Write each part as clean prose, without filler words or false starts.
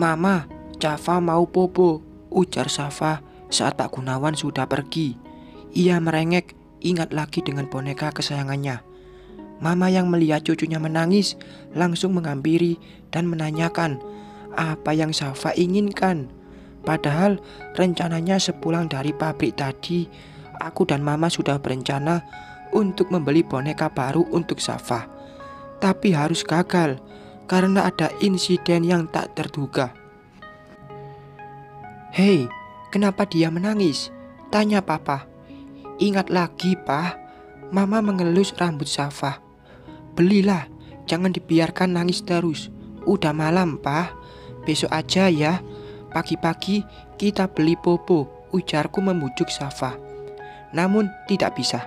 Mama, Cafa mau bobo, ujar Safa saat Pak Gunawan sudah pergi. Ia merengek, ingat lagi dengan boneka kesayangannya. Mama yang melihat cucunya menangis langsung menghampiri dan menanyakan apa yang Safa inginkan. Padahal rencananya sepulang dari pabrik tadi, aku dan Mama sudah berencana untuk membeli boneka baru untuk Safa. Tapi harus gagal karena ada insiden yang tak terduga. "Hei, kenapa dia menangis?" tanya Papa. "Ingat lagi, Pak." Mama mengelus rambut Safa. "Belilah, jangan dibiarkan nangis terus. Udah malam, Pak. Besok aja ya. Pagi-pagi kita beli bobo," ujarku membujuk Safa. Namun tidak bisa.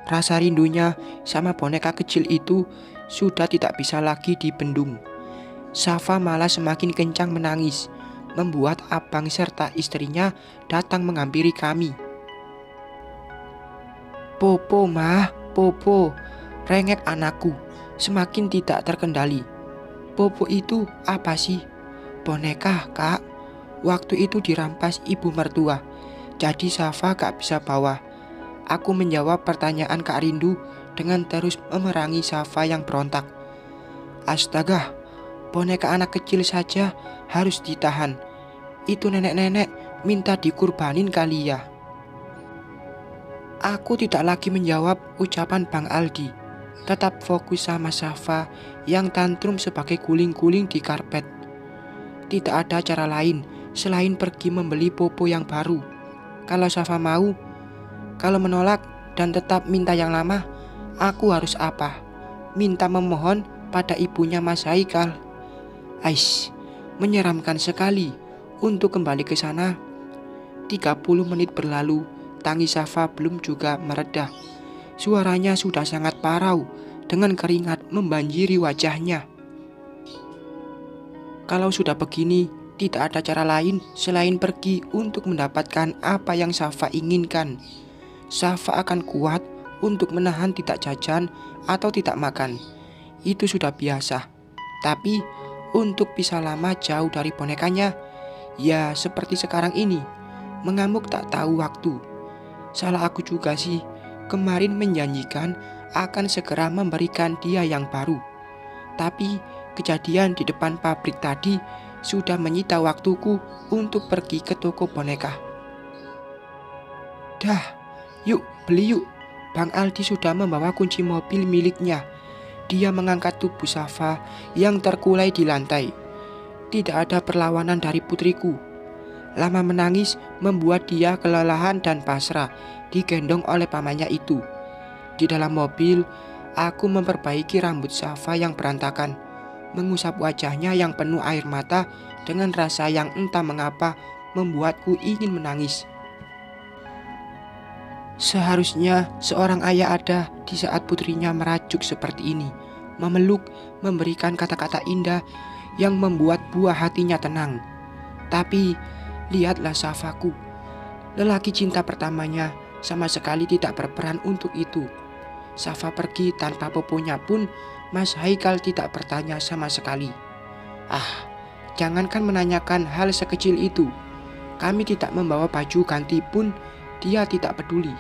Rasa rindunya sama boneka kecil itu sudah tidak bisa lagi dibendung. Safa malah semakin kencang menangis, membuat abang serta istrinya datang menghampiri kami. "Popo, Mah, Popo," rengek anakku, semakin tidak terkendali. "Popo itu apa sih?" "Boneka, Kak. Waktu itu dirampas ibu mertua, jadi Safa gak bisa bawa." Aku menjawab pertanyaan Kak Rindu dengan terus memerangi Safa yang berontak. "Astaga, boneka anak kecil saja harus ditahan. Itu nenek-nenek minta dikurbanin kali ya." Aku tidak lagi menjawab ucapan Bang Aldi, tetap fokus sama Safa yang tantrum sebagai guling-guling di karpet. Tidak ada cara lain selain pergi membeli popo yang baru. Kalau Safa mau, kalau menolak dan tetap minta yang lama, aku harus apa? Minta memohon pada ibunya Mas Haikal. Aish, menyeramkan sekali. Untuk kembali ke sana, 30 menit berlalu, tangis Safa belum juga meredah. Suaranya sudah sangat parau, dengan keringat membanjiri wajahnya. Kalau sudah begini, tidak ada cara lain selain pergi untuk mendapatkan apa yang Safa inginkan. Safa akan kuat untuk menahan tidak jajan atau tidak makan. Itu sudah biasa. Tapi untuk bisa lama jauh dari bonekanya, ya seperti sekarang ini, mengamuk tak tahu waktu. Salah aku juga sih, kemarin menjanjikan akan segera memberikan dia yang baru. Tapi kejadian di depan pabrik tadi sudah menyita waktuku untuk pergi ke toko boneka. "Dah, yuk beli yuk." Bang Aldi sudah membawa kunci mobil miliknya. Dia mengangkat tubuh Safa yang terkulai di lantai. Tidak ada perlawanan dari putriku. Lama menangis membuat dia kelelahan dan pasrah, digendong oleh pamannya itu. Di dalam mobil, aku memperbaiki rambut Safa yang berantakan, mengusap wajahnya yang penuh air mata dengan rasa yang entah mengapa membuatku ingin menangis. Seharusnya seorang ayah ada di saat putrinya merajuk seperti ini, memeluk, memberikan kata-kata indah yang membuat buah hatinya tenang. Tapi lihatlah Safaku, lelaki cinta pertamanya sama sekali tidak berperan untuk itu. Safa pergi tanpa poponya pun Mas Haikal tidak bertanya sama sekali. Ah, jangankan menanyakan hal sekecil itu, kami tidak membawa baju ganti pun dia tidak peduli.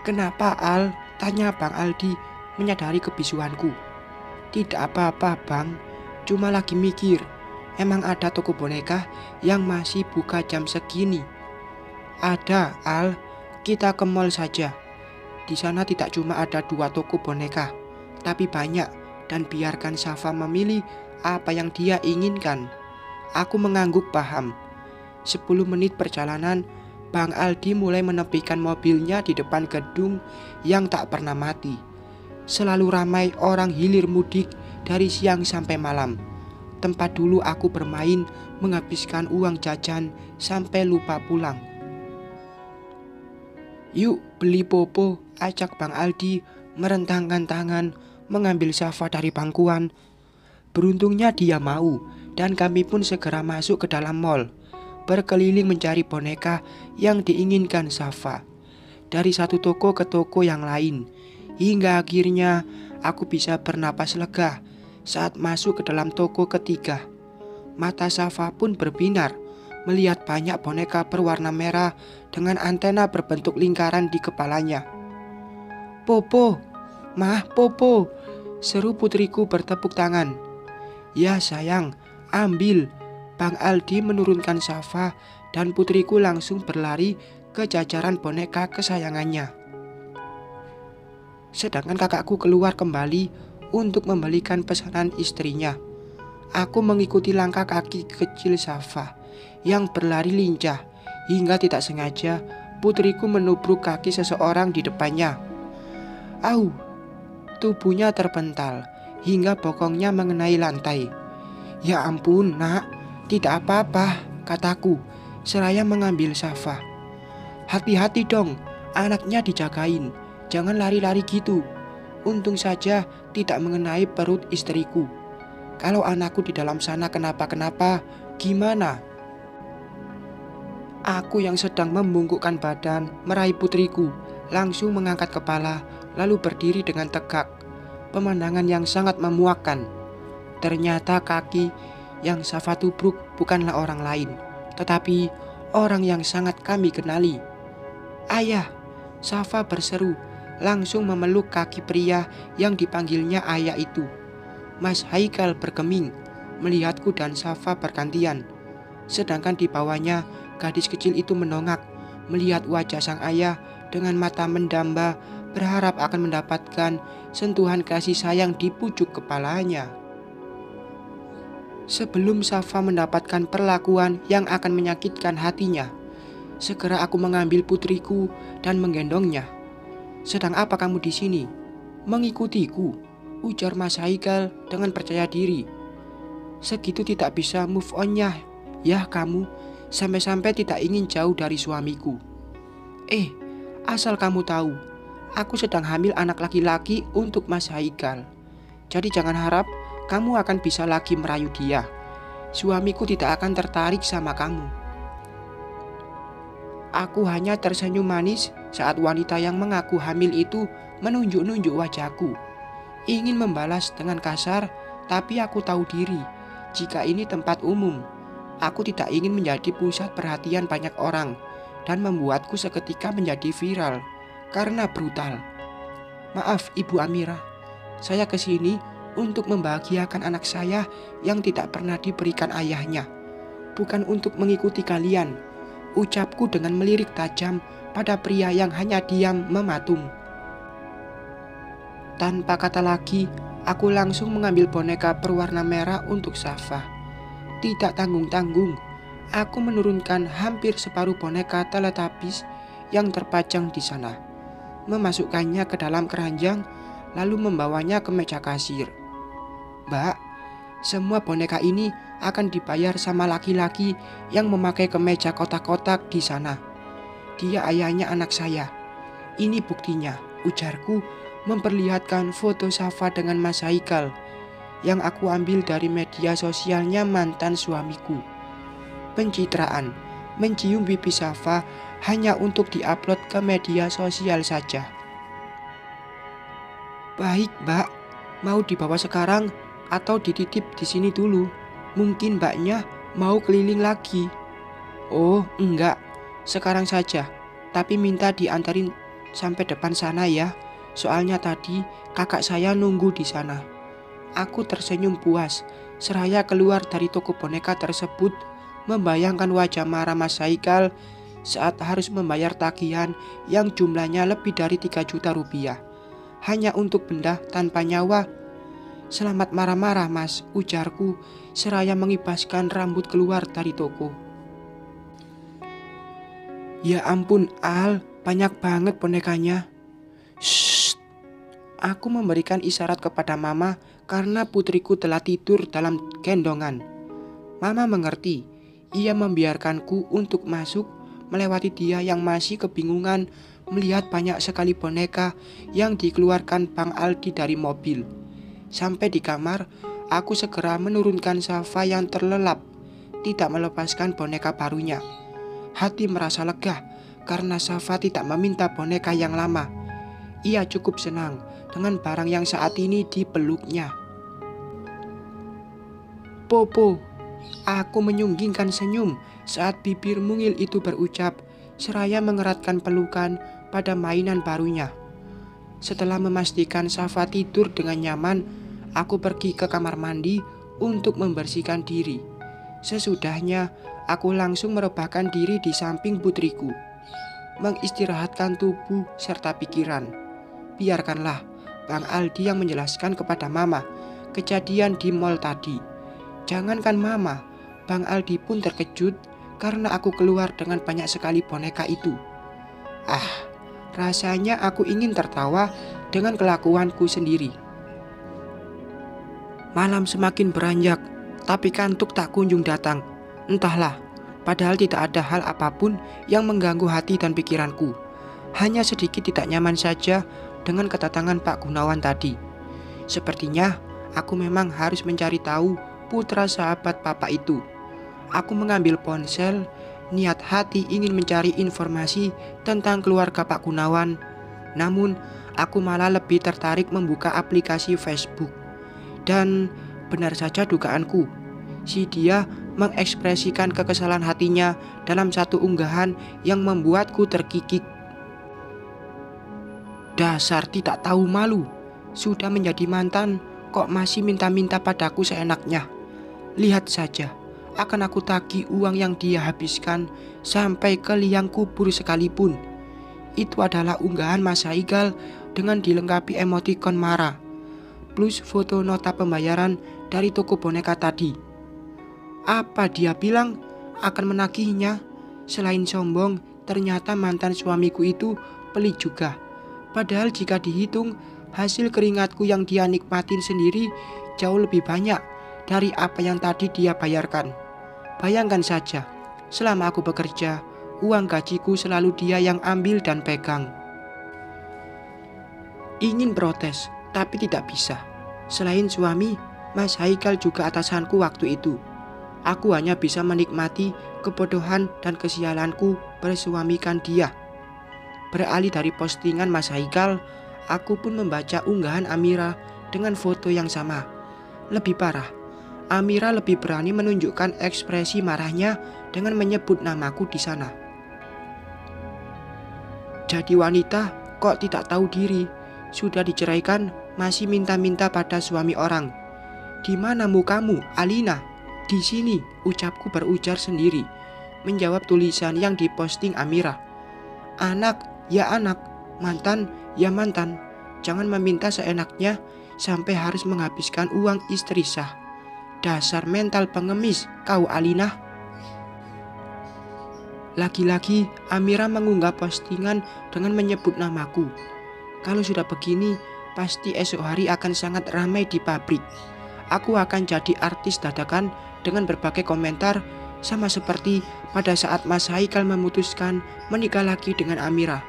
"Kenapa, Al?" tanya Bang Aldi menyadari kebisuanku. "Tidak apa-apa, Bang. Cuma lagi mikir, emang ada toko boneka yang masih buka jam segini?" "Ada, Al. Kita ke mall saja. Di sana tidak cuma ada 2 toko boneka, tapi banyak, dan biarkan Safa memilih apa yang dia inginkan." Aku mengangguk paham. 10 menit perjalanan, Bang Aldi mulai menepikan mobilnya di depan gedung yang tak pernah mati. Selalu ramai orang hilir mudik dari siang sampai malam. Tempat dulu aku bermain, menghabiskan uang jajan sampai lupa pulang. "Yuk beli popo," ajak Bang Aldi merentangkan tangan mengambil Safa dari bangkuan. Beruntungnya dia mau, dan kami pun segera masuk ke dalam mall, berkeliling mencari boneka yang diinginkan Safa. Dari satu toko ke toko yang lain, hingga akhirnya aku bisa bernapas lega saat masuk ke dalam toko ketiga. Mata Safa pun berbinar melihat banyak boneka berwarna merah dengan antena berbentuk lingkaran di kepalanya. "Popo, Mah, Popo!" seru putriku bertepuk tangan. "Ya sayang, ambil." Bang Aldi menurunkan Safa dan putriku langsung berlari ke jajaran boneka kesayangannya. Sedangkan kakakku keluar kembali untuk membelikan pesanan istrinya. Aku mengikuti langkah kaki kecil Safa yang berlari lincah hingga tidak sengaja putriku menubruk kaki seseorang di depannya. Au! Tubuhnya terpental hingga bokongnya mengenai lantai. "Ya ampun, Nak, tidak apa-apa," kataku seraya mengambil Safa. "Hati-hati dong, anaknya dijagain, jangan lari-lari gitu." Untung saja tidak mengenai perut istriku. Kalau anakku di dalam sana kenapa-kenapa, gimana? Aku yang sedang membungkukkan badan meraih putriku langsung mengangkat kepala lalu berdiri dengan tegak. Pemandangan yang sangat memuakkan. Ternyata kaki yang Safa tubruk bukanlah orang lain, tetapi orang yang sangat kami kenali. "Ayah!" Safa berseru, langsung memeluk kaki pria yang dipanggilnya ayah itu. Mas Haikal bergeming melihatku dan Safa bergantian. Sedangkan di bawahnya gadis kecil itu menongak melihat wajah sang ayah dengan mata mendamba, berharap akan mendapatkan sentuhan kasih sayang di pucuk kepalanya. Sebelum Safa mendapatkan perlakuan yang akan menyakitkan hatinya, segera aku mengambil putriku dan menggendongnya. "Sedang apa kamu di sini?" "Mengikutiku," ujar Mas Haikal dengan percaya diri. "Segitu tidak bisa move on-nya ya kamu, sampai-sampai tidak ingin jauh dari suamiku." Asal kamu tahu, aku sedang hamil anak laki-laki untuk Mas Haikal. Jadi jangan harap kamu akan bisa lagi merayu dia. Suamiku tidak akan tertarik sama kamu. Aku hanya tersenyum manis saat wanita yang mengaku hamil itu menunjuk-nunjuk wajahku. Ingin membalas dengan kasar, tapi aku tahu diri jika ini tempat umum. Aku tidak ingin menjadi pusat perhatian banyak orang dan membuatku seketika menjadi viral karena brutal. "Maaf Ibu Amira, saya kesini untuk membahagiakan anak saya yang tidak pernah diberikan ayahnya, bukan untuk mengikuti kalian," ucapku dengan melirik tajam pada pria yang hanya diam mematung. Tanpa kata lagi, aku langsung mengambil boneka berwarna merah untuk Safa. Tidak tanggung-tanggung, aku menurunkan hampir separuh boneka Teletubbies yang terpajang di sana, memasukkannya ke dalam keranjang, lalu membawanya ke meja kasir. "Mbak, semua boneka ini akan dibayar sama laki-laki yang memakai kemeja kotak-kotak di sana. Dia ayahnya anak saya. Ini buktinya," ujarku memperlihatkan foto Safa dengan Mas Haikal yang aku ambil dari media sosialnya mantan suamiku. Pencitraan, mencium pipi Safa hanya untuk diupload ke media sosial saja. "Baik, Mbak. Mau dibawa sekarang atau dititip di sini dulu? Mungkin Mbaknya mau keliling lagi." "Oh, enggak. Sekarang saja. Tapi minta diantarin sampai depan sana ya. Soalnya tadi kakak saya nunggu di sana." Aku tersenyum puas seraya keluar dari toko boneka tersebut, membayangkan wajah marah Mas Haikal saat harus membayar tagihan yang jumlahnya lebih dari 3 juta rupiah hanya untuk benda tanpa nyawa. "Selamat marah-marah Mas," ujarku seraya mengibaskan rambut keluar dari toko. "Ya ampun Al, banyak banget bonekanya." "Shh." Aku memberikan isyarat kepada Mama karena putriku telah tidur dalam gendongan. Mama mengerti. Ia membiarkanku untuk masuk melewati dia yang masih kebingungan melihat banyak sekali boneka yang dikeluarkan Bang Aldi dari mobil. Sampai di kamar, aku segera menurunkan Safa yang terlelap, tidak melepaskan boneka barunya. Hati merasa lega karena Safa tidak meminta boneka yang lama. Ia cukup senang dengan barang yang saat ini dipeluknya. "Popo, Aku menyunggingkan senyum saat bibir mungil itu berucap, seraya mengeratkan pelukan pada mainan barunya. Setelah memastikan Safa tidur dengan nyaman, aku pergi ke kamar mandi untuk membersihkan diri. Sesudahnya, aku langsung merebahkan diri di samping putriku, mengistirahatkan tubuh serta pikiran. Biarkanlah Bang Aldi yang menjelaskan kepada Mama kejadian di mall tadi. Jangankan Mama, Bang Aldi pun terkejut karena aku keluar dengan banyak sekali boneka itu. Rasanya aku ingin tertawa dengan kelakuanku sendiri. Malam semakin beranjak, tapi kantuk tak kunjung datang. Entahlah, padahal tidak ada hal apapun yang mengganggu hati dan pikiranku. Hanya sedikit tidak nyaman saja dengan kedatangan Pak Gunawan tadi. Sepertinya aku memang harus mencari tahu putra sahabat papa itu. Aku mengambil ponsel, niat hati ingin mencari informasi tentang keluarga Pak Gunawan. Namun, aku malah lebih tertarik membuka aplikasi Facebook. Dan benar saja dugaanku, si dia mengekspresikan kekesalan hatinya dalam satu unggahan yang membuatku terkikik. Dasar tidak tahu malu, sudah menjadi mantan kok masih minta-minta padaku seenaknya. Lihat saja, akan aku tagih uang yang dia habiskan sampai ke liang kubur sekalipun. Itu adalah unggahan Mas Haikal dengan dilengkapi emotikon marah, plus foto nota pembayaran dari toko boneka tadi. Apa dia bilang akan menagihnya? Selain sombong, ternyata mantan suamiku itu pelit juga. Padahal jika dihitung, hasil keringatku yang dia nikmatin sendiri jauh lebih banyak dari apa yang tadi dia bayarkan. Bayangkan saja, selama aku bekerja, uang gajiku selalu dia yang ambil dan pegang. Ingin protes, tapi tidak bisa. Selain suami, Mas Haikal juga atasanku waktu itu. Aku hanya bisa menikmati kebodohan dan kesialanku bersuamikan dia. Beralih dari postingan Mas Haikal, aku pun membaca unggahan Amira dengan foto yang sama. Lebih parah, Amira lebih berani menunjukkan ekspresi marahnya dengan menyebut namaku di sana. Jadi wanita kok tidak tahu diri, sudah diceraikan masih minta-minta pada suami orang. Di mana mukamu, Alina? Di sini, ucapku berujar sendiri, menjawab tulisan yang diposting Amira. Anak, ya anak, mantan, ya mantan. Jangan meminta seenaknya sampai harus menghabiskan uang istri sah. Dasar mental pengemis kau, Alina. Lagi-lagi Amira mengunggah postingan dengan menyebut namaku. Kalau sudah begini, pasti esok hari akan sangat ramai di pabrik. Aku akan jadi artis dadakan dengan berbagai komentar, sama seperti pada saat Mas Haikal memutuskan menikah lagi dengan Amira.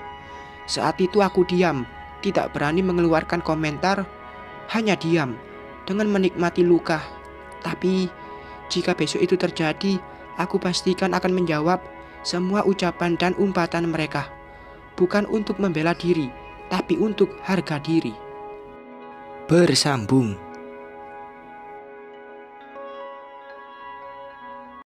Saat itu aku diam, tidak berani mengeluarkan komentar, hanya diam dengan menikmati luka. Tapi jika besok itu terjadi, aku pastikan akan menjawab semua ucapan dan umpatan mereka. Bukan untuk membela diri, tapi untuk harga diri. Bersambung.